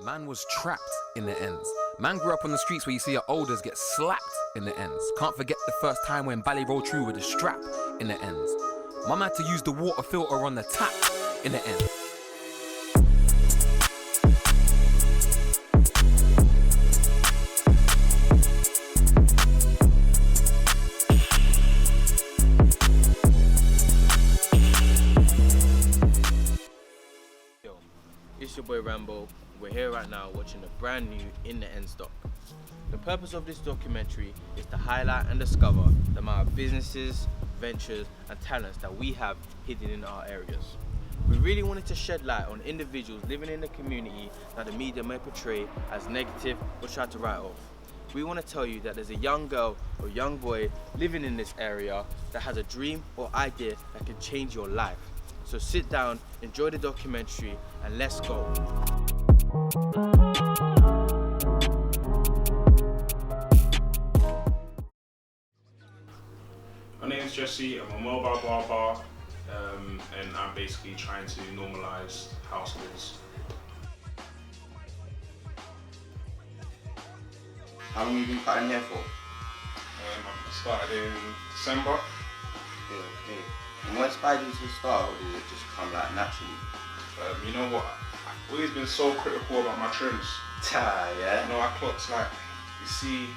Man was trapped in the ends. Man grew up on the streets where you see your elders get slapped in the ends. Can't forget the first time when Bally rolled through with a strap in the ends. Mum had to use the water filter on the tap in the end. It's your boy Rambo. We're here right now watching a brand new In the End stock. The purpose of this documentary is to highlight and discover the amount of businesses, ventures and talents that we have hidden in our areas. We really wanted to shed light on individuals living in the community that the media may portray as negative or try to write off. We want to tell you that there's a young girl or young boy living in this area that has a dream or idea that can change your life. So sit down, enjoy the documentary, and let's go. My name is Jesse, I'm a mobile barber, and I'm basically trying to normalise households. How long have you been cutting hair for? I started in December. Okay. And what inspired you to start, or did it just come like naturally? You know what, I've always been so critical about my trims. Yeah. You know, I clocked like, you see,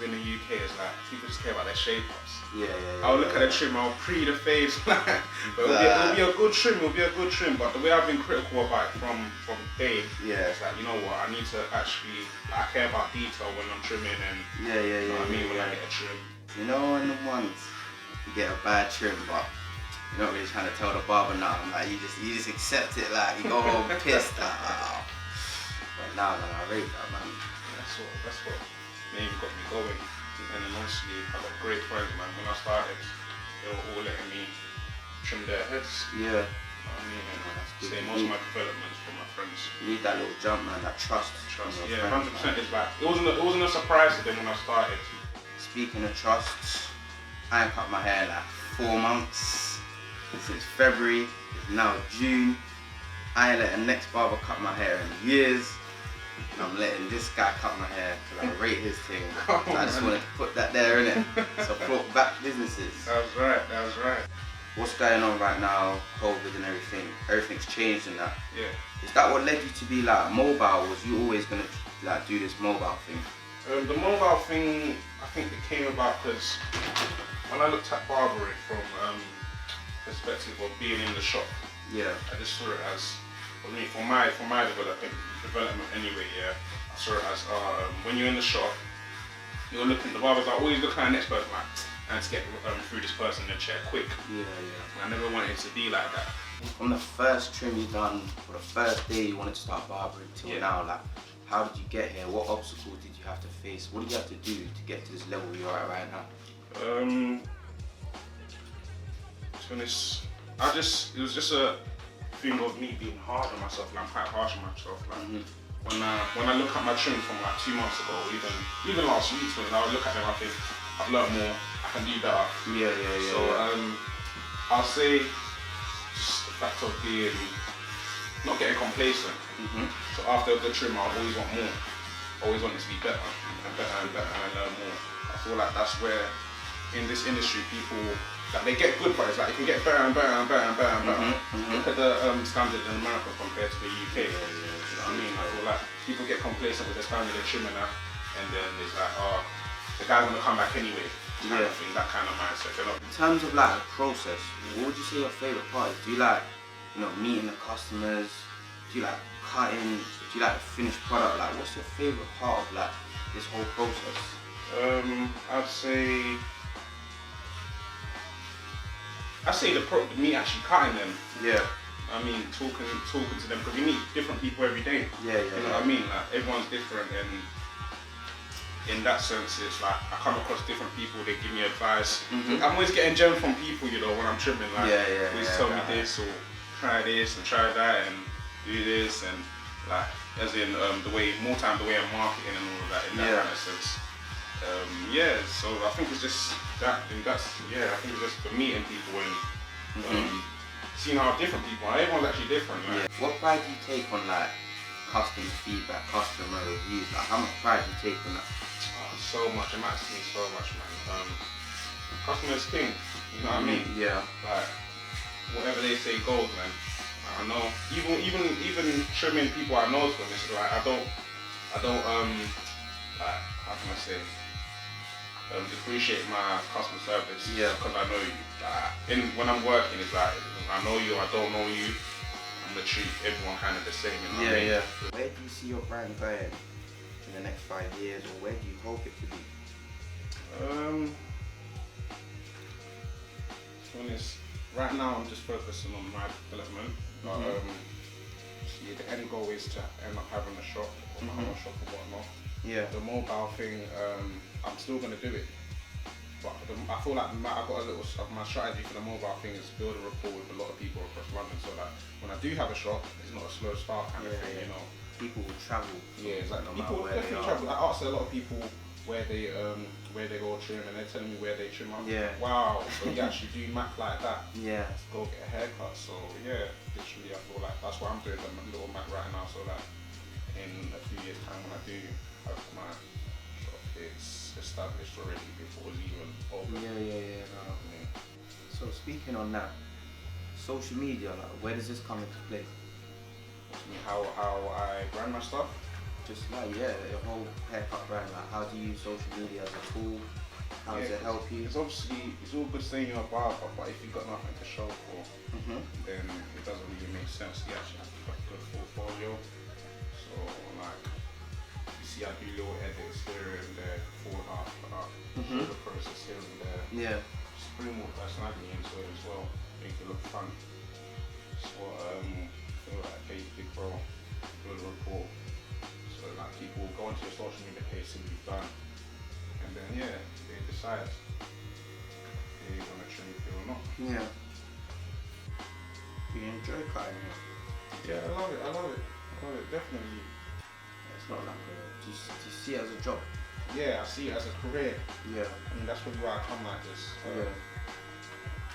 in the UK, it's like, people just care about their shape-ups. Yeah. I'll look at the trim, I'll pre the face, but it'll be a good trim, but the way I've been critical about it from day, it's like, you know what, I need to actually, I care about detail when I'm trimming and, you know what I mean, when I get a trim. You know, on the ones, you get a bad trim, but you're not really trying to tell the barber now, like, you just accept it, like, you go home pissed, like, oh. But now, I rate that, man. That's what maybe got me going. And then honestly, I got great friends, man. When I started, they were all letting me trim their heads. Yeah. You know what I mean? And say most of my developments from my friends. You need that little jump, man, that trust. Yeah, 100% is like, it wasn't a surprise to them when I started. Speaking of trust, I ain't cut my hair in like 4 months. Since February, it's now June. I ain't let the next barber cut my hair in years. And I'm letting this guy cut my hair because I rate his thing. So I just wanted to put that there, innit? Support back businesses. That was right. What's going on right now, COVID and everything, everything's changed and that. Yeah. Is that what led you to be like mobile, or was you always going to like do this mobile thing? The mobile thing, I think it came about because when I looked at barbering from perspective of being in the shop, I just saw it as, for me, for my development anyway, I saw it as when you're in the shop, you're looking, the barbers are always looking at the next person like, and to get through this person in the chair quick. Yeah. I never wanted it to be like that. From the first trim you done, or the first day you wanted to start barbering till now, like, how did you get here? What obstacles did you have to face? What did you have to do to get to this level you're at right now? To be honest, it was just a thing of me being hard on myself. Like, I'm quite harsh on myself. Like, when I look at my trim from like 2 months ago, or even last week, when I would look at them, I think I've learned more. I can do better. So I'll say just the fact of being not getting complacent. So after a good trim, I always want more. Always want it to be better and better and better and learn more. I feel like that's where in this industry people, like, they get good, but it's like you can get better and better and better and better and better. Look at the standard in America compared to the UK. You know what I mean? I feel like people get complacent with the standard of trimming that, and then it's like, oh, the guy's gonna come back anyway. Kind of thing, that kind of mindset. In terms of like the process, what would you say your favourite part is? Do you like, meeting the customers? Do you like cutting? Do you like the finished product? Like, what's your favourite part of like this whole process? I'd say the me actually cutting them. Yeah. I mean, talking to them, because we meet different people every day. You know what I mean? Like, everyone's different, and in that sense, it's like I come across different people. They give me advice. I'm always getting gems from people, when I'm trimming. Like, always tell me this, or try this and try that, and do this, and like, as in the way I'm marketing and all of that, in that kind of sense. So I think it's just that, and I think it's just for meeting people and seeing how different people are. Everyone's actually different. Like. What pride do you take on like customer feedback, customer reviews? Like, how much pride do you take in that? So much, it matters to me so much, man. Customers king, you know what I mean? Yeah. Like, whatever they say goes, man. I know. Even trimming people I know from this, like I don't like, how can I say, depreciate my customer service. Yeah. Because I know you. Like, when I'm working, it's like I know you, I don't know you. I'm gonna treat everyone kind of the same. You know what I mean? Yeah. Where do you see your brand going in the next 5 years, or where do you hope it to be? To be honest, right now I'm just focusing on my development. But see, the end goal is to end up having a shop or my own shop or whatnot. Yeah. The mobile thing, I'm still gonna do it. But I feel like I got a little. My strategy for the mobile thing is build a rapport with a lot of people across London, so that when I do have a shop, it's not a slow start kind of thing, you know. People will travel. Yeah, exactly. No matter People where they definitely are. travel. I asked a lot of people where they go trim, and they're telling me where they trim. Yeah. Wow. So you actually do Mac like that. Yeah. Let's go get a haircut. So yeah, literally, I feel like that's what I'm doing. I'm a little Mac right now, so that in a few years' time, when I do have my shop, it's established already before it's even open. Yeah. You know what I mean? So speaking on that, social media, like, where does this come into play? How I brand my stuff. Just like, yeah, your whole haircut brand, like, how do you use social media as a tool? How does it help you? It's obviously, it's all good saying you're a barber, but if you've got nothing to show for, then it doesn't really make sense. You actually have to have a good portfolio. So like, you see I do little edits here and there, before and after, show the process here and there. Yeah. Just bring more personality into it as well, make it look fun. So I feel like hey, big bro, build a rapport. So like people go onto your social media page, see what you've done, and then yeah, they decide if they want to trim you or not. Yeah. Do you enjoy cutting it? Yeah, I love it, definitely. It's not like do you see it as a job? Yeah, I see it as a career. Yeah. I mean, that's probably why I come like this. Yeah.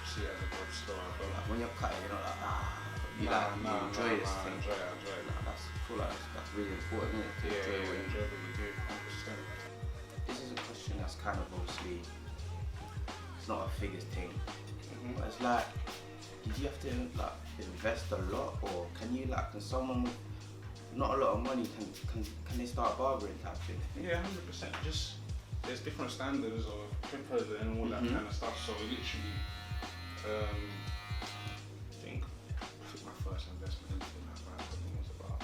See it as a job, so I feel Like when you're cutting, you're not like, you enjoy this thing. I enjoy it. I feel like that's really important, isn't it? To enjoy what you enjoy what you do, 100%. This is a question that's kind of obviously, it's not a figures thing, but it's like, did you have to like invest a lot, or can you like, can someone with not a lot of money, can they start barbering type thing? Yeah, 100%. Just there's different standards of trimmers and all that kind of stuff. So literally, I think my first investment into that was about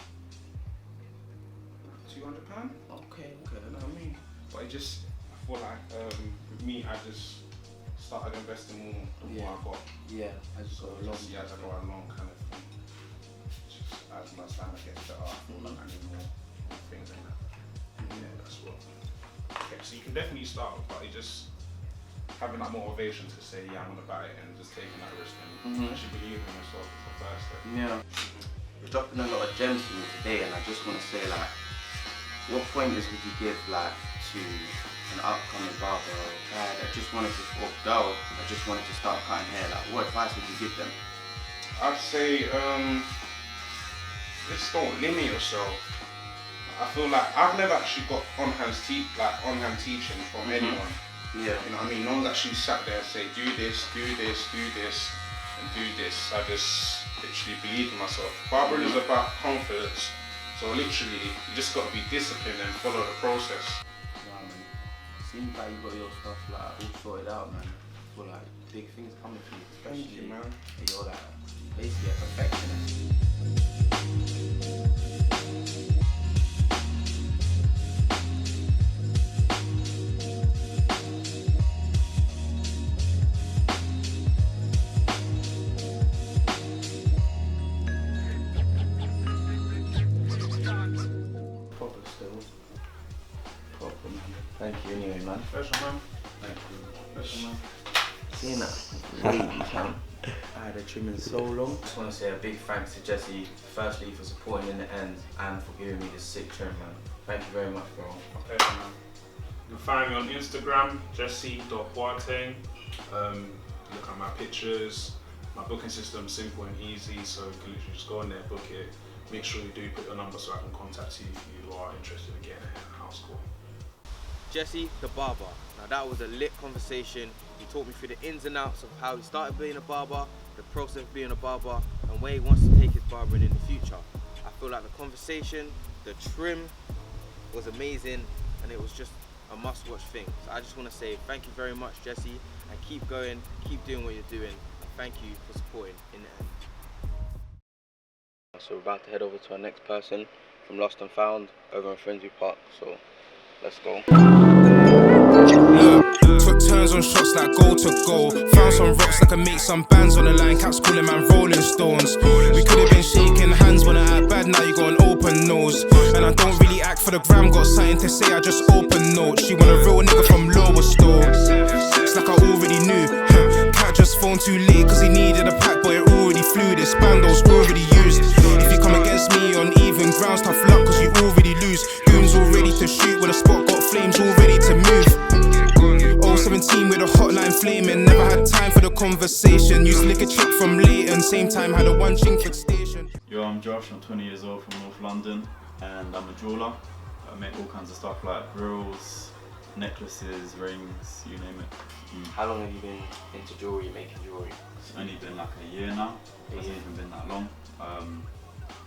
£200. Okay. You know what I mean? But it just, I feel like with me, I just started investing more the more I got. Yeah, I just got along. Just, as I go along kind of thing. Just as my standard gets better, I feel like I need more things in that. Yeah, that's what. Okay, so you can definitely start, but it just having that motivation to say, yeah, I'm gonna buy it, and just taking that risk and actually believing in yourself is the first step. Yeah. You're dropping a lot of gems for me today, and I just want to say, like, what pointers would you give, like, to an upcoming barber or a guy that just wanted to, or girl that just wanted to start cutting hair? Like, what advice would you give them? I'd say, just don't limit yourself. I feel like I've never actually got on-hand teaching from anyone. Yeah. You know what I mean? No one's actually sat there and say, do this, and do this. I just literally believe in myself. Barbering is about confidence. So literally, you just got to be disciplined and follow the process. Wow, man. Seems like you got your stuff like all sorted out, man. I feel like big things coming for you, especially Thank you, man. You're like basically a perfectionist. Proper, man. Thank you anyway, man. Pleasure, man. Thank you. Pleasure, man. Seeing that, lady fam. I had a trimming so long. I just want to say a big thanks to Jesse, firstly for supporting in the end and for giving me this sick trim, man. Thank you very much, bro. My pleasure, man. You can find me on Instagram, jesse.boateng. Look at my pictures. My booking system's simple and easy, so you can literally just go on there, book it. make sure you do put your number so I can contact you if you are interested in getting a house call. Jesse, the barber. Now that was a lit conversation. He taught me through the ins and outs of how he started being a barber, the process of being a barber, and where he wants to take his barbering in the future. I feel like the conversation, the trim was amazing, and it was just a must-watch thing. So I just want to say thank you very much, Jesse, and keep going, keep doing what you're doing. And thank you for supporting in the end. So we're about to head over to our next person from Lost and Found over in Frenzy Park. So let's go. Took turns on shots like goal to goal. Found some rocks that can make some bands on the line. Caps calling man Rolling Stones. We could have been shaking hands when I act bad. Now you got an open nose. And I don't really act for the gram. Got something to say, I just open notes. She want a real nigga from lower store. It's like I already knew. Cat just phoned too late cause he needed a pack, but it already flew. This bando's already used. If you come against me on even grounds, tough luck cause you already lose. Goons all ready to shoot when the spot got flames, all ready to move. 17 with a hotline flaming, never had time for the conversation. Used to lick a chick from Leighton, same time had a one Chingford station. Yo, I'm Josh, I'm 20 years old from North London and I'm a jeweler. I make all kinds of stuff like grills, necklaces, rings, you name it. How long have you been into jewellery, making jewellery? It's only been like a year now, it hasn't even been that long.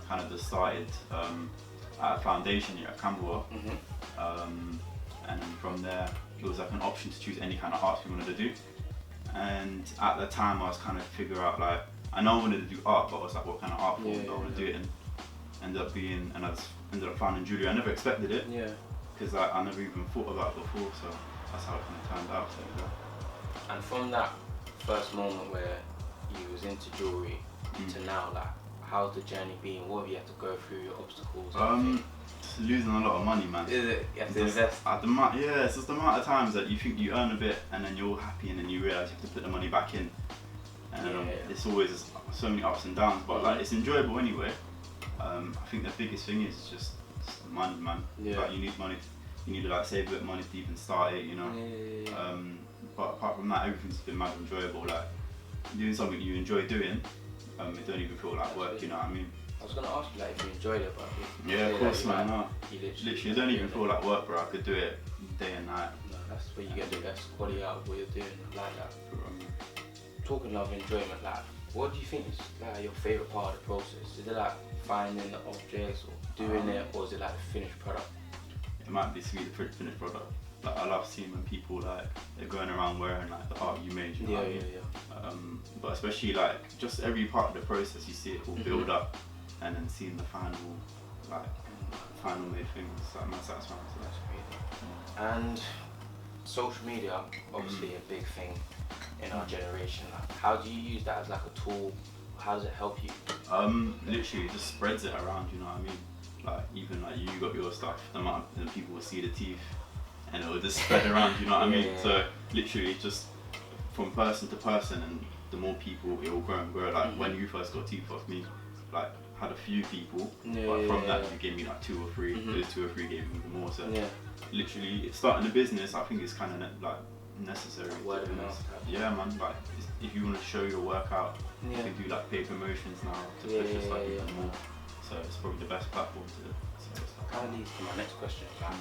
Kind of just started at a foundation here at Camberwell. And then from there it was like an option to choose any kind of art we wanted to do. And at the time I was kind of figure out like, I know I wanted to do art, but I was like, what kind of art form do I want to do it in? Ended up finding jewellery. I never expected it, because I never even thought about it before, so that's how it kind of turned out. So, And from that first moment where you was into jewellery to now, like, how's the journey been? What have you had to go through, your obstacles? It's losing a lot of money, man. Is it? You have to invest? It's just the amount of times that you think you earn a bit and then you're all happy and then you realise you have to put the money back in. And it's always so many ups and downs, but like it's enjoyable anyway. I think the biggest thing is just money, man. Like you need money, you need to like save a bit of money to even start it, you know. But apart from that, everything's been mad enjoyable. Like doing something you enjoy doing, it don't even feel like work, you know what I mean? I was gonna ask you like if you enjoyed it, but yeah, of course, man. No. You Literally, it don't even feel like work, bro. I could do it day and night. No, that's where you get the best quality out of what you're doing, like that. Talking of enjoyment, like, what do you think is like your favourite part of the process? Is it like finding the objects or doing it, or is it like the finished product? It might be the finished product. Like I love seeing when people like they're going around wearing like the art you made, you know what I mean? But especially like just every part of the process, you see it all build up, and then seeing the final made things, like my satisfying. So that's great. And social media, obviously a big thing in our generation. Like, how do you use that as like a tool? How does it help you? Literally, it just spreads it around. You know what I mean? Like even like you got your stuff, then people will see the teeth, and it will just spread around. You know what I mean? So literally, just from person to person, and the more people, it will grow and grow. Like when you first got teeth off me, like had a few people, but from that you gave me like 2 or 3. Those 2 or 3 gave me even more. So literally, starting a business, I think it's kind of like necessary. Word of mouth. Yeah, man. Like if you want to show your work out, you can do like paid promotions now to push this like even more. So it's probably the best platform to do. So kind of leads to my next question. Like,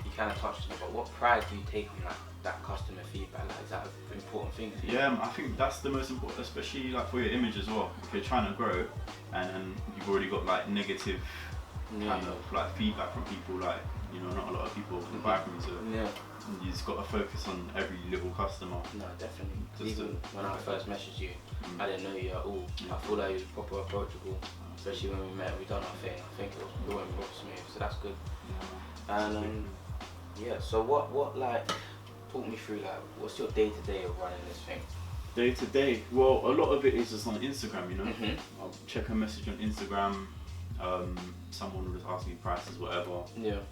you kind of touched on it, but what pride do you take from that customer feedback? Like, is that an important thing for you? Yeah, I think that's the most important, especially like for your image as well. If you're trying to grow and then you've already got like negative kind of like feedback from people, like you know, not a lot of people buy from you, so you just got to focus on every little customer. No, definitely. Even when I first messaged you, I didn't know you at all. I thought that you was proper approachable, especially when we met. We done our thing. I think it went proper smooth, so that's good. And so what like, talk me through like, what's your day to day of running this thing? Day to day, well, a lot of it is just on Instagram, you know. I'll check a message on Instagram. Someone will just ask me prices, whatever.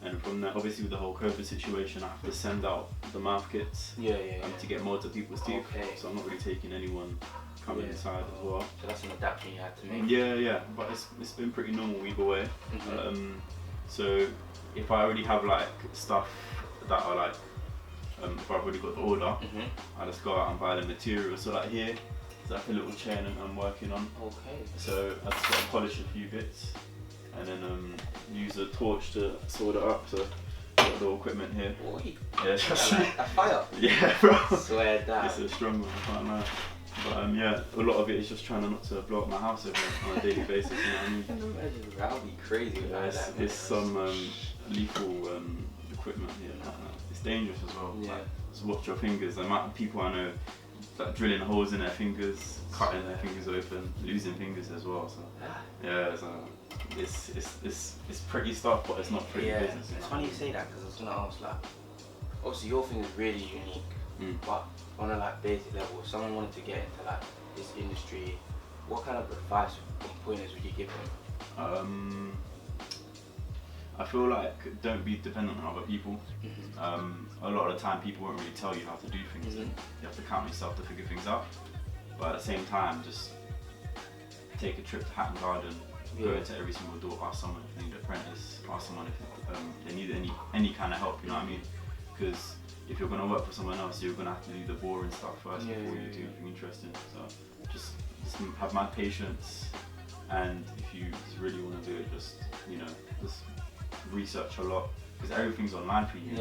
And from there, obviously with the whole COVID situation, I have to send out the mouth kits to get more to people's teeth. So I'm not really taking anyone coming inside as well. So that's an adaptation you had to make. Yeah, but it's been pretty normal either way. So if I already have like stuff that are like, if I've already got the order, I just go out and buy the material. So like here, it's like a little chain I'm working on. So I just got to polish a few bits. and then use a torch to solder up. So got the equipment here. Oi. Yeah, just A fire. yeah, bro. Swear down. It's a strong one, I can't lie. But yeah, a lot of it is just trying not to blow up my house on a daily basis. You know what I mean? I can imagine that would be crazy. Yeah, Like that. it's some lethal equipment here. It's dangerous as well. Yeah. Like, just watch your fingers. The amount of people I know like drilling holes in their fingers, cutting their fingers open, losing fingers as well. So yeah, so it's pretty stuff, but it's not pretty business. It's funny you say that because I was gonna ask, like, obviously your thing is really unique, but on a like basic level, if someone wanted to get into like this industry, what kind of advice or pointers would you give them? I feel like don't be dependent on other people. A lot of the time people won't really tell you how to do things. You have to count yourself to figure things out. But at the same time, just take a trip to Hatton Garden, go into every single door, ask someone if they need an apprentice, ask someone if they need any kind of help, you know what I mean? Because if you're going to work for someone else, you're going to have to do the boring stuff first before you do anything interesting. So just have my patience, and if you really want to do it, just research a lot, because everything's online for you.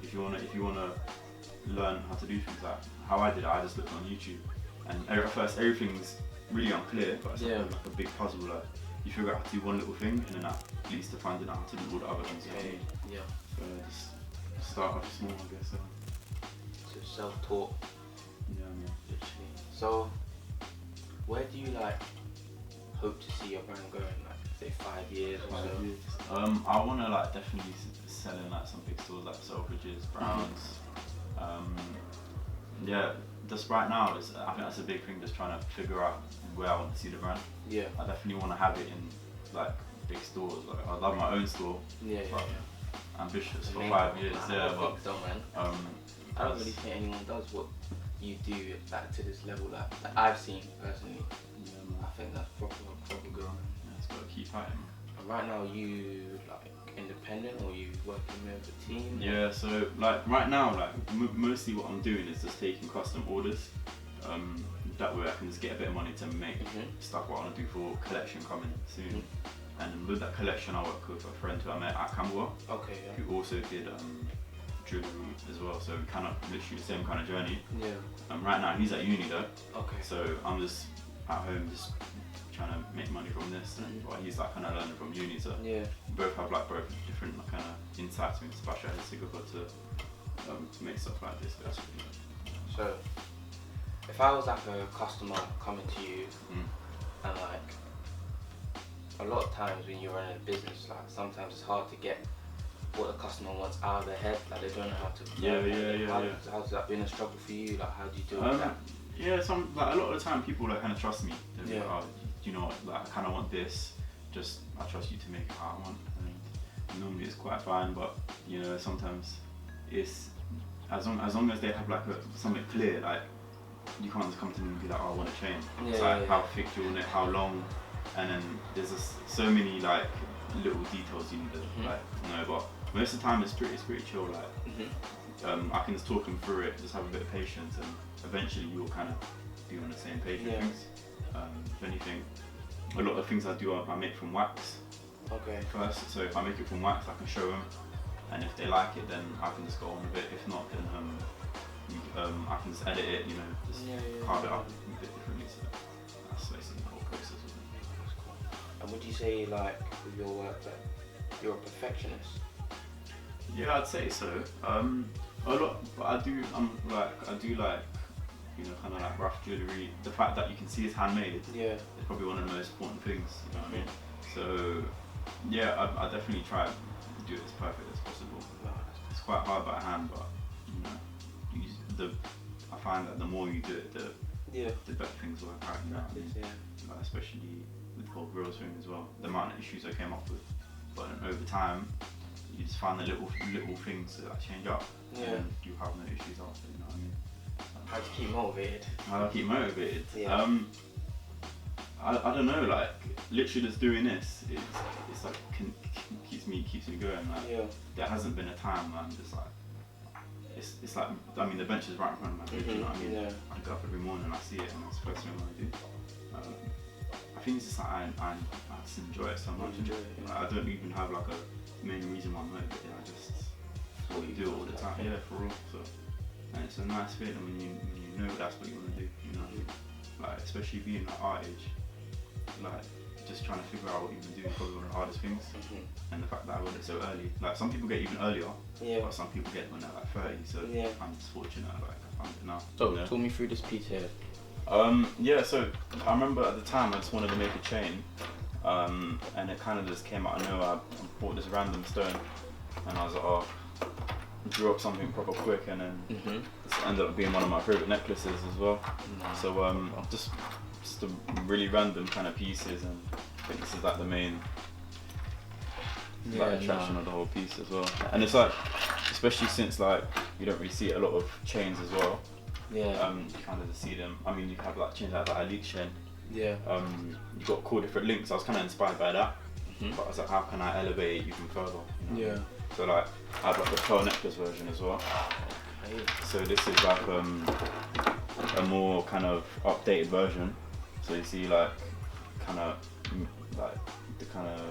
If you wanna learn how to do things, like how I did it, I just looked on YouTube, and at first everything's really unclear, but it's like a big puzzle. Like you figure out how to do one little thing, and then that leads to finding out how to do all the other things. So just start off small, I guess. So self-taught. Yeah, man. Literally. So where do you like hope to see your brand going? Like say 5 years or so? I want to like definitely sell in like some big stores like Selfridges, Browns. Yeah, just right now, I think that's a big thing. Just trying to figure out where I want to see the brand. Yeah. I definitely want to have it in like big stores. Like I love my own store. Ambitious for 5 years. I don't think so, man. I don't really think anyone does what you do like to this level that I've seen personally. I think that's proper good. Yeah, it's got to keep fighting. And right now, you like independent or you working with a team? Yeah, so like right now, like mostly what I'm doing is just taking custom orders. That way I can just get a bit of money to make stuff what I want to do for collection coming soon. And with that collection, I work with a friend who I met at Camberwell, who also did jewellery as well. So we kind of literally the same kind of journey. Right now he's at uni though. So I'm just at home just trying to make money from this, and while he's like kind of learning from uni. So we both have like both different like, kind of insights into speciality to make stuff like this basically. So if I was like a customer coming to you, and like a lot of times when you're running a business, like sometimes it's hard to get what the customer wants out of their head, like they don't know how to. How's that been a struggle for you? Like how do you deal with that? Yeah, like a lot of the time people like kind of trust me. They're like, oh, you know what, like I kind of want this. Just I trust you to make it how I want. And normally it's quite fine, but you know sometimes it's as long as they have like something clear, like you can't just come to me and be like, oh, I want a chain. It's like how thick you want it, how long, and then there's just so many like little details you need to like know. But most of the time it's pretty chill. Like I can just talk them through it, just have a bit of patience, and eventually you'll kind of be on the same page with things. If anything, a lot of things I do I make from wax first. So if I make it from wax, I can show them, and if they like it, then I can just go on with it. If not, then I can just edit it, you know, just carve it up a bit differently. So that's basically the whole process of it. That's cool. And would you say like with your work that you're a perfectionist? Yeah, I'd say so. A lot, but I do like, you know, kind of like rough jewellery. The fact that you can see it's handmade is probably one of the most important things, you know what I mean? So, yeah, I definitely try to do it as perfect as possible. It's quite hard by hand, but, you know, I find that the more you do it, the better things work out, you know what I mean? Like, especially with the whole grills thing as well. The amount of issues I came up with, but over time, you just find the little things that like, change up, and you have no issues after, you know what I mean? How to keep motivated? How to keep motivated? I don't know, like literally just doing this, it's like keeps me going. Like there hasn't been a time where I'm just like, it's like, I mean the bench is right in front of my face, you know what I mean? I go up every morning and I see it, and that's the first thing I want to do. I think it's just like I just enjoy it so much. Enjoy it, yeah. Like, I don't even have like a main reason why I'm motivated. I just do it all the time. Yeah, for real. So, and it's a nice feeling when you know that's what you want to do. You know, like especially being at our age, like just trying to figure out what you want to do is probably one of the hardest things. And the fact that I got it so early. Like some people get even earlier, but some people get when they're like 30. So I'm just fortunate. Like I found it now. So talk me through this piece here. Yeah, so I remember at the time I just wanted to make a chain, and it kind of just came out of nowhere. I bought this random stone, and I was like, oh, drew up something proper quick, and then this ended up being one of my favorite necklaces as well. So just the really random kind of pieces, and I think this is like the main attraction of the whole piece as well. And it's like, especially since like you don't really see a lot of chains as well. You kind of just see them. I mean, you have like chains like the elite chain. You got cool different links. I was kind of inspired by that, but I was like, how can I elevate it even further? You know? So like, I have like a pearl necklace version as well. So this is like a more kind of updated version. So you see like kind of like the kind of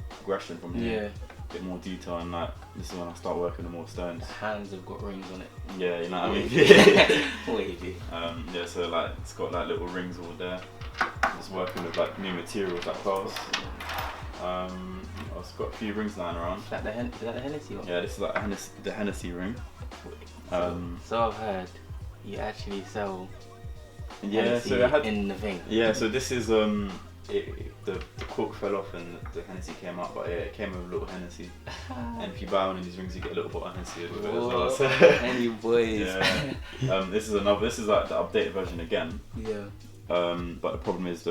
progression from here. A bit more detail, and like this is when I start working with more stones. The hands have got rings on it. Yeah, you know what I mean? Wavy. Yeah, so like it's got like little rings all there. Just working with like new materials like pearls. I've got a few rings lying around. Is that the Hennessy one? Yeah, this is like the Hennessy ring. So I've heard you actually sell Hennessy in the thing. Yeah, so this is the cork fell off and the Hennessy came out, but yeah, it came with a little Hennessy. And if you buy one of these rings, you get a little bottle of Hennessy with it as well. So. Any boys. This is like the updated version again. Yeah. But the problem is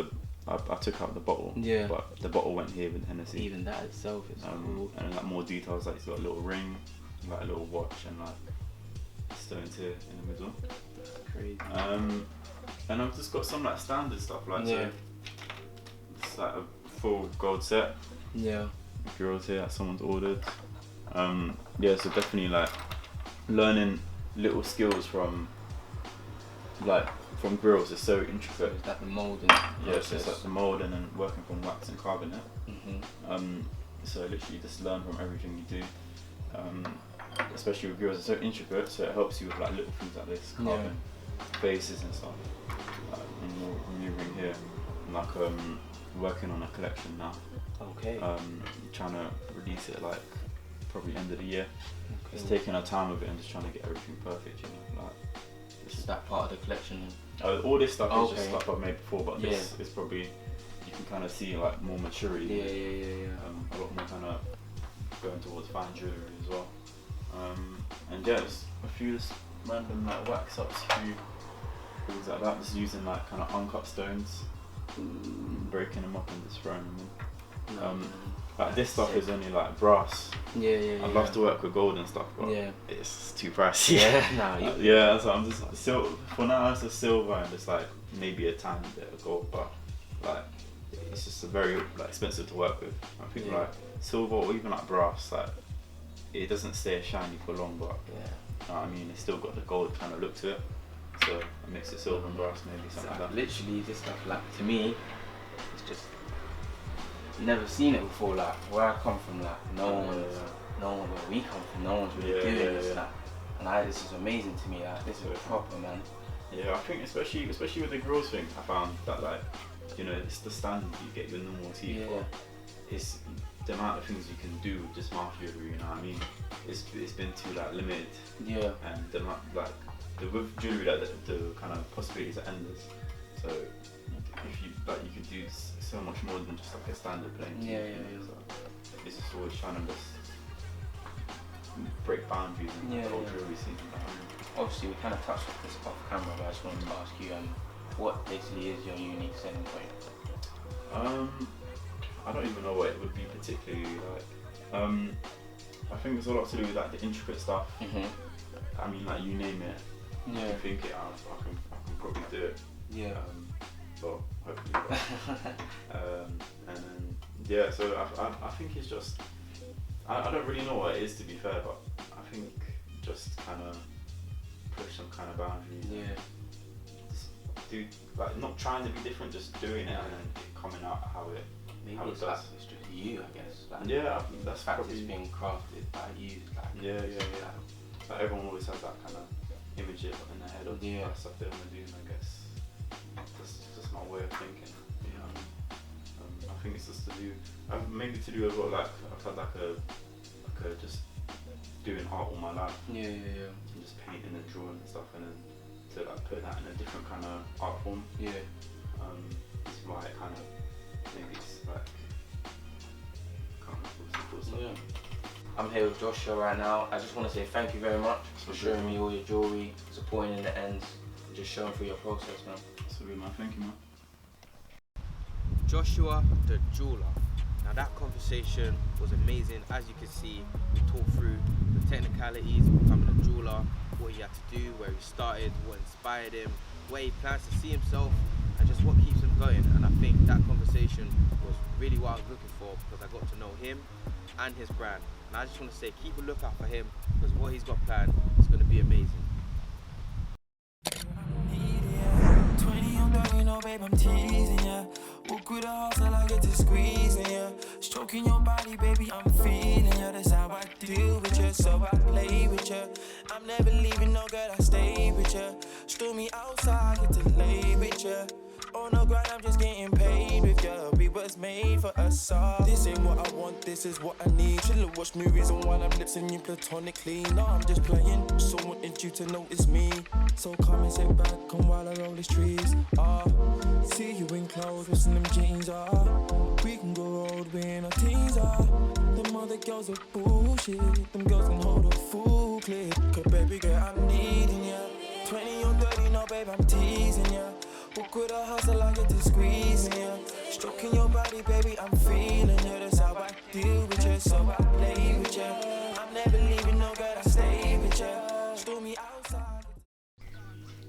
I took out the bottle. Yeah. But the bottle went here with Hennessy. Even that itself is cool. And like more details, like it's got a little ring, like a little watch, and like stones here in the middle. That's crazy. And I've just got some like standard stuff, like so it's like a full gold set. Yeah. Girls here that someone's ordered. So definitely like learning little skills from grills is so intricate. Is that the moulding? Yeah, so it's like the mould and then working from wax and carbonate. So literally just learn from everything you do. Especially with grills, it's so intricate, so it helps you with like little things like this, carbon bases and stuff. Like new ring here, like working on a collection now. Okay. Trying to release it like probably end of the year. Just taking our time with it and just trying to get everything perfect, you know. Like is that part of the collection? All this stuff is just stuff I've made before, but this is probably, you can kind of see like more maturity. A lot more kind of going towards fine jewellery as well. And just a few just random like wax ups, a few things like that, just using like kind of uncut stones, breaking them up and just throwing them in. Like this stuff is only like brass. I'd love to work with gold and stuff, but it's too pricey. So I'm just for now it's a silver and it's like maybe a tiny bit of gold, but like it's just a very like expensive to work with. I think like silver or even like brass, like it doesn't stay shiny for long, but you know what I mean, it's still got the gold kind of look to it. So I mix it silver and brass, maybe something like that. Literally, this stuff, like to me, it's just never seen it before. Like where I come from, like no one where we come from, no one's really doing this. Like, and this is amazing to me. Like this is proper, man. Yeah, I think especially with the grills thing, I found that like, you know, it's the standard you get your normal teeth for. It's the amount of things you can do with just mouth jewellery, you know what I mean? It's been too like limited. And the amount, like with jewellery, like the kind of possibilities are endless. So if you you could do so much more than just like a standard plain teeth. So it's just always trying to just break boundaries and the whole jewellery scene. Obviously, we kind of touched on this off camera, but I just wanted to ask you, what basically is your unique selling point? I don't even know what it would be particularly like. I think it's a lot to do with like the intricate stuff. I mean, like you name it, you can think it out. I can probably do it. Well, hopefully. And then so I think it's just I don't really know what it is, to be fair, but I think just kind of push some kind of boundaries. Just do like not trying to be different, just doing it, and then it coming out how it Maybe how it it's like does. it's just you, I guess. Like, Yeah, I think that's the fact probably it's being crafted by you. Like, yeah. Like everyone always has that kind of image in their head of Yeah. like, stuff they want to do, and I guess that's just my way of thinking. I think it's just to do, maybe to do as well. Like I've had like a just doing art all my life. Yeah. And just painting and drawing and stuff, and then to like put that in a different kind of art form. Yeah. Is why it kind of maybe it's like kind of stuff. Yeah. I'm here with Joshua right now. I just want to say thank you very much for showing me all your jewellery, supporting in the ends, and just showing through your process, man. So good, man. Thank you, man. Joshua the jeweler. Now that conversation was amazing. As you can see, we talked through the technicalities of becoming a jeweler, what he had to do, where he started, what inspired him, where he plans to see himself, and just what keeps him going. And I think that conversation was really what I was looking for, because I got to know him and his brand. And I just want to say, keep a lookout for him, because what he's got planned is going to be amazing. 20 on 30, no babe, I'm teasing ya. Walk with a heart till I get to squeezing ya. Stroking your body, baby, I'm feeling ya. That's how I deal with ya, so I play with ya. I'm never leaving, no girl, I stay with ya. Stormy outside, get to lay with ya. Oh no grind, I'm just getting paid with ya. We was made for us all. This ain't what I want, this is what I need. Should've watched movies on while I'm lipsing you platonically. No, I'm just playing, so wanted you to notice me. So come and sit back on while I roll these trees. See you in clothes, what's in them jeans, we can go road when our teens are. Them other girls are bullshit. Them girls can hold a full clip. Cause baby girl, I'm needing ya. 20 on 30, no babe, I'm teasing ya. Walk with a hustle, I get to squeezing ya. Stroking your body, baby, I'm feeling ya. That's how I deal with ya, so I play with ya. I'm never leaving, no girl, I stay with ya. Stormy outside.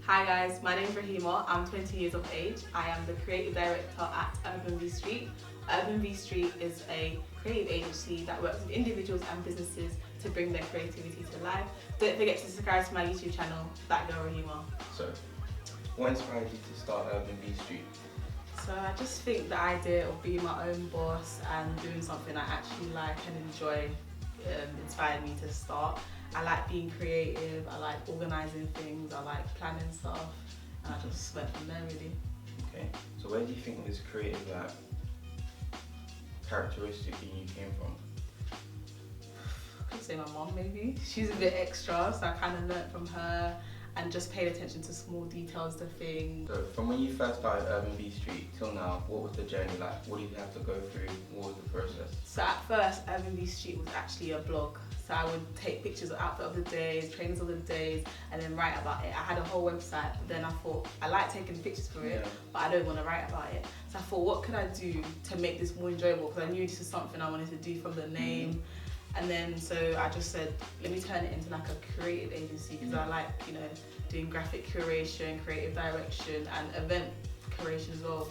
Hi guys, my name is Rahima. I'm 20 years of age. I am the creative director at Urban V Street. Urban V Street is a creative agency that works with individuals and businesses to bring their creativity to life. Don't forget to subscribe to my YouTube channel, That Girl Rahima. So, what inspired you to start Urban V Street? So I just think the idea of being my own boss and doing something I actually like and enjoy inspired me to start. I like being creative, I like organising things, I like planning stuff, and I just went from there really. Okay, so where do you think this creative characteristic in you came from? I could say my mom maybe. She's a bit extra, so I kind of learnt from her and just paid attention to small details to things. So from when you first started Urban V Street till now, what was the journey like? What did you have to go through? What was the process? So at first, Urban V Street was actually a blog. So I would take pictures of outfit of the days, trainers of the days, and then write about it. I had a whole website, but then I thought, I like taking pictures for it, but I don't want to write about it. So I thought, what could I do to make this more enjoyable? Because I knew this is something I wanted to do from the name. And then, so I just said, let me turn it into like a creative agency, because I like, you know, doing graphic curation, creative direction, and event curation as well.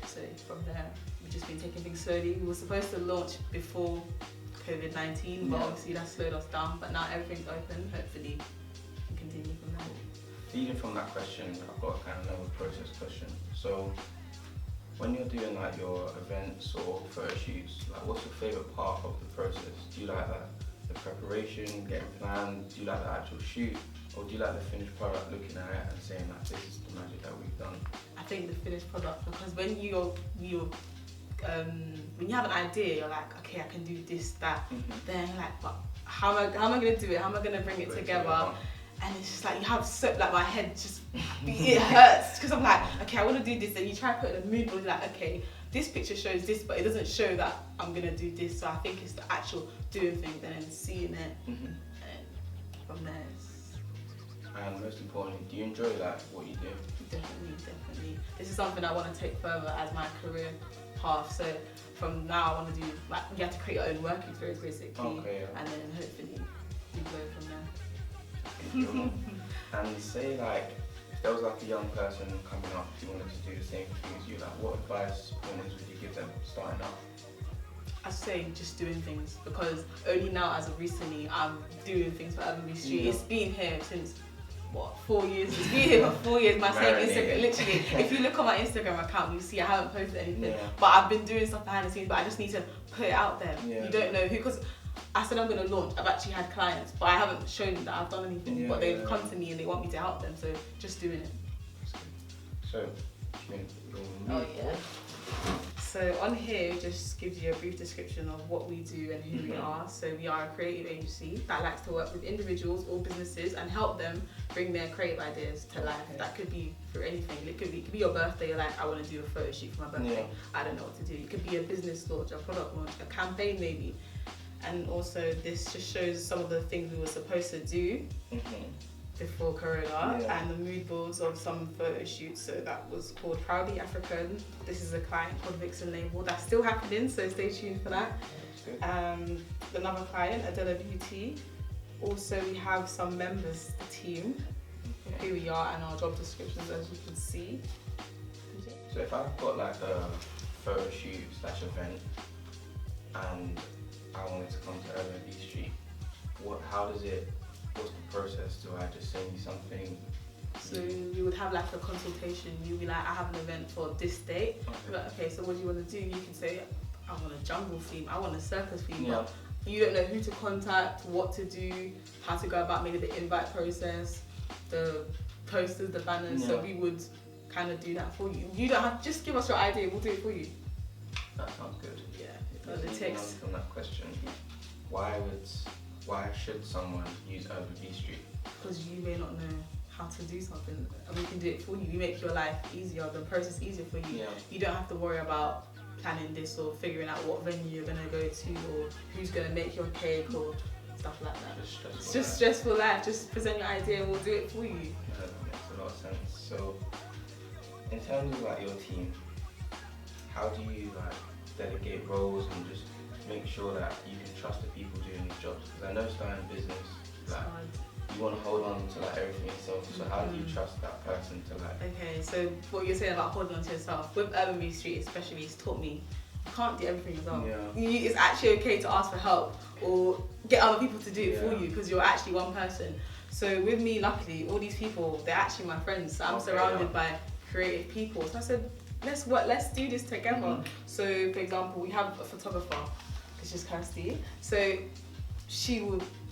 So from there, we've just been taking things slowly. We were supposed to launch before COVID-19, but obviously that slowed us down. But now everything's open, hopefully we can continue from there. Feeding from that question, I've got a kind of another process question. So when you're doing like your events or photo shoots, like what's your favourite part of the process? Do you like the preparation, getting planned? Do you like the actual shoot? Or do you like the finished product, looking at it and saying like, this is the magic that we've done? I think the finished product, because when when you have an idea, you're like, okay, I can do this, that. Then you're like, but how am I going to do it? How am I going to bring it together? And it's just like, you have so, like my head just, it hurts. Because I'm like, okay, I want to do this. And you try to put in a mood, but you're like, okay, this picture shows this, but it doesn't show that I'm going to do this. So I think it's the actual doing things and then seeing it. And from there, and most importantly, do you enjoy like what you do? Definitely. This is something I want to take further as my career path. So from now, I want to do, like, you have to create your own work experience basically. Okay, yeah. And then hopefully you go from there. And say like, if there was like a young person coming up who wanted to do the same thing as you, like what advice, pointers would you give them starting up? I'd say just doing things, because only now as of recently I'm doing things for Urban V Street. It's been here since what, 4 years. It's been here for 4 years. My same Marinating. Instagram, literally. If you look on my Instagram account, you see I haven't posted anything. Yeah. But I've been doing stuff behind the scenes. But I just need to put it out there. Yeah. You don't know who, because I said I'm gonna launch. I've actually had clients, but I haven't shown that I've done anything. Yeah, but they've yeah. come to me and they want me to help them. So just doing it. So, Oh yeah. So on here it just gives you a brief description of what we do and who we are. So we are a creative agency that likes to work with individuals or businesses and help them bring their creative ideas to life. That could be for anything. It could be your birthday. You're like, I want to do a photo shoot for my birthday. I don't know what to do. It could be a business launch, a product launch, a campaign maybe. And also this just shows some of the things we were supposed to do before Corona and the mood boards of some photo shoots. So that was called Proudly African. This is a client called Vixen Label that's still happening, so stay tuned for that. Another client, Adela Beauty. Also we have some members, the team, who we are and our job descriptions, as you can see. So if I've got like a photo shoot / event and I wanted to come to Urban B Street, what's the process? Do I just send you something? So we would have like a consultation. You'd be like, I have an event for this date. You're like, okay, so what do you want to do? You can say, I want a jungle theme, I want a circus theme. But you don't know who to contact, what to do, how to go about maybe the invite process, the posters, the banners. So we would kind of do that for you. You don't have, just give us your idea, we'll do it for you. That sounds good. Yeah, it takes. From that question, why should someone use Urban B Street? Because you may not know how to do something and we can do it for you. We make your life easier, the process easier for you. You don't have to worry about planning this or figuring out what venue you're going to go to or who's going to make your cake or stuff like that. It's just stressful life. Just present your idea and we'll do it for you. That makes a lot of sense. So in terms of like your team, how do you like delegate roles and just make sure that you can trust the people doing these jobs? Because I know starting a business, like, you want to hold on to like everything yourself. So how do you trust that person to like? Okay, so what you're saying about holding on to yourself, with Urban B Street especially, it's taught me you can't do everything yourself. It's actually okay to ask for help or get other people to do it for you because you're actually one person. So with me, luckily, all these people, they're actually my friends. So I'm surrounded by creative people. So I said, let's work, let's do this together. So for example, we have a photographer, which is Kirsty. So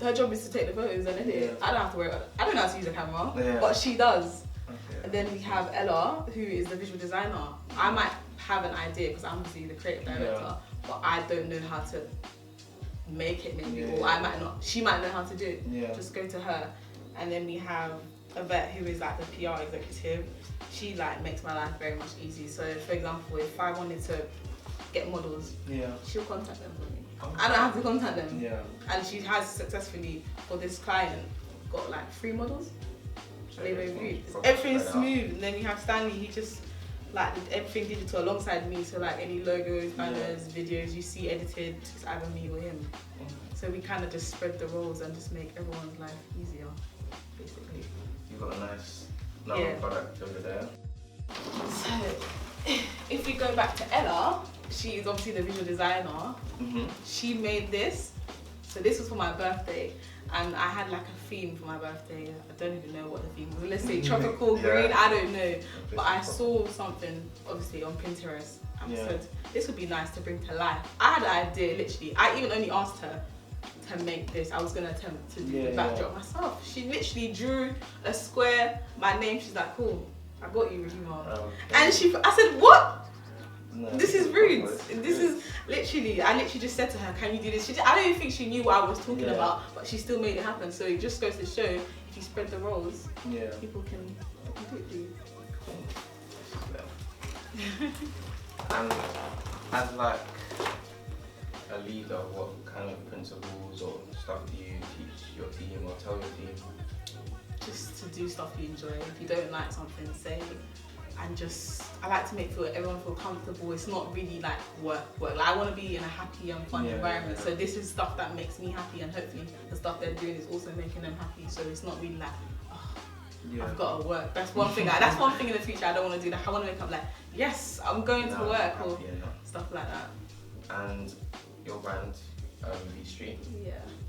her job is to take the photos and edit it. I don't have to worry about it. I don't know how to use a camera, but she does. And then we have Ella, who is the visual designer. I might have an idea because I'm obviously the creative director, but I don't know how to make it maybe, or I might not. She might know how to do it. Just go to her. And then we have Yvette, who is like the PR executive. She like makes my life very much easy. So for example, if I wanted to get models, she'll contact them for me. I don't have to contact them. And she has successfully, for this client, got like 3 models. Everything's smooth. And then you have Stanley, he just like did everything digital alongside me. So like any logos, banners, videos you see edited, it's either me or him. So we kind of just spread the roles and just make everyone's life easier, basically. You've got a nice product over there. So if we go back to Ella, she is obviously the visual designer. She made this. So this was for my birthday. And I had like a theme for my birthday. I don't even know what the theme was. Let's say tropical green, I don't know. But I saw something, obviously, on Pinterest. And I said, this would be nice to bring to life. I had an idea, literally. I even only asked her to make this. I was going to attempt to do the backdrop myself. She literally drew a square, my name. She's like, cool, I got you, Rahima. And I said, what? No, this is rude. This is literally, I literally just said to her, can you do this? I don't even think she knew what I was talking about, but she still made it happen. So it just goes to show, if you spread the roles, people can do it for you. And as like a leader, what kind of principles or stuff do you teach your team or tell your team? Just to do stuff you enjoy. If you don't like something, say. And I like to make everyone feel comfortable. It's not really like work. Like, I want to be in a happy and fun environment. So this is stuff that makes me happy, and hopefully the stuff they're doing is also making them happy. So it's not really like, I've got to work. That's one thing. That's one thing in the future I don't want to do. That I want to wake up like, yes, I'm going to work or stuff like that. And your brand, V Street,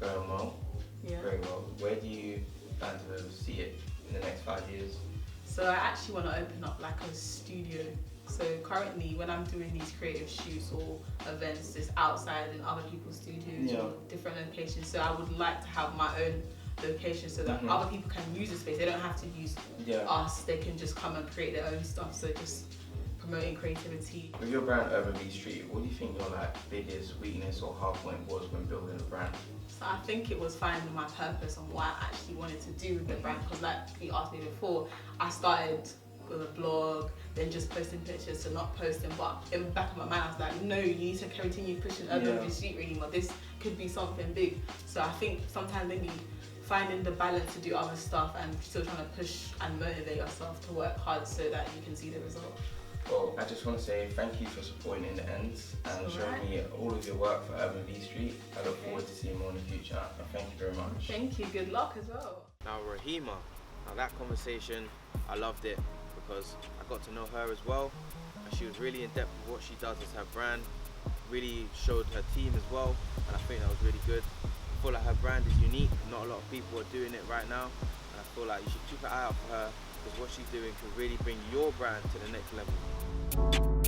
going well. Very well. Where do you plan to see it in the 5 years? So I actually want to open up like a studio. So currently when I'm doing these creative shoots or events, it's outside in other people's studios or different locations. So I would like to have my own location so that other people can use the space. They don't have to use us. They can just come and create their own stuff. So just promoting creativity. With your brand Urban Bee Street, what do you think your like biggest weakness or hard point was when building the brand? So I think it was finding my purpose on what I actually wanted to do with the brand, because like you asked me before, I started with a blog, then just posting pictures to not posting, but in the back of my mind I was like, no, you need to continue pushing Urban Bee Street really more. This could be something big. So I think sometimes maybe finding the balance to do other stuff and still trying to push and motivate yourself to work hard so that you can see the result. Well, I just want to say thank you for supporting In the Ends and showing me all of your work for Urban Bee Street. I look forward to seeing more in the future, and thank you very much. Thank you, good luck as well. Now Rahima, now that conversation, I loved it because I got to know her as well, and she was really in depth with what she does as her brand, really showed her team as well, and I think that was really good. I feel like her brand is unique, not a lot of people are doing it right now, and I feel like you should keep an eye out for her, because what she's doing can really bring your brand to the next level.